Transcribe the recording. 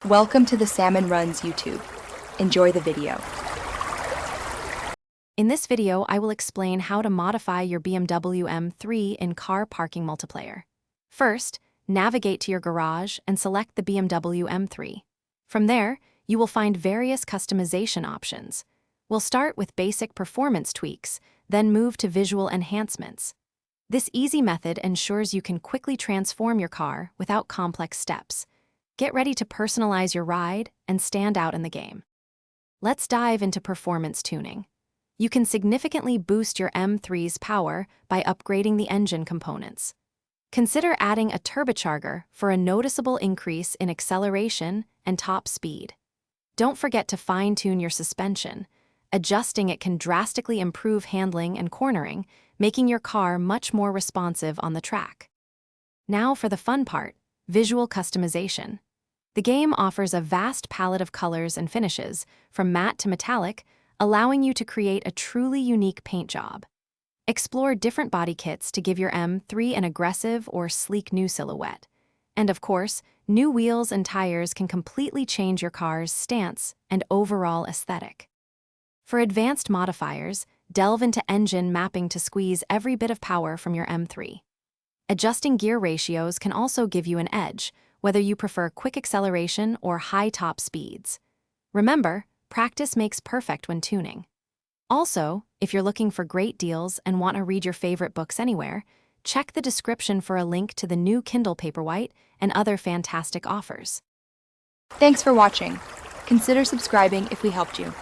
Welcome to the Salmon Runs YouTube. Enjoy the video. In this video, I will explain how to modify your BMW M3 in Car Parking Multiplayer. First, navigate to your garage and select the BMW M3. From there, you will find various customization options. We'll start with basic performance tweaks, then move to visual enhancements. This easy method ensures you can quickly transform your car without complex steps. Get ready to personalize your ride and stand out in the game. Let's dive into performance tuning. You can significantly boost your M3's power by upgrading the engine components. Consider adding a turbocharger for a noticeable increase in acceleration and top speed. Don't forget to fine-tune your suspension. Adjusting it can drastically improve handling and cornering, making your car much more responsive on the track. Now for the fun part, visual customization. The game offers a vast palette of colors and finishes, from matte to metallic, allowing you to create a truly unique paint job. Explore different body kits to give your M3 an aggressive or sleek new silhouette. And of course, new wheels and tires can completely change your car's stance and overall aesthetic. For advanced modifiers, delve into engine mapping to squeeze every bit of power from your M3. Adjusting gear ratios can also give you an edge, whether you prefer quick acceleration or high top speeds. Remember, practice makes perfect when tuning. Also, if you're looking for great deals and want to read your favorite books anywhere, check the description for a link to the new Kindle Paperwhite and other fantastic offers. Thanks for watching. Consider subscribing if we helped you.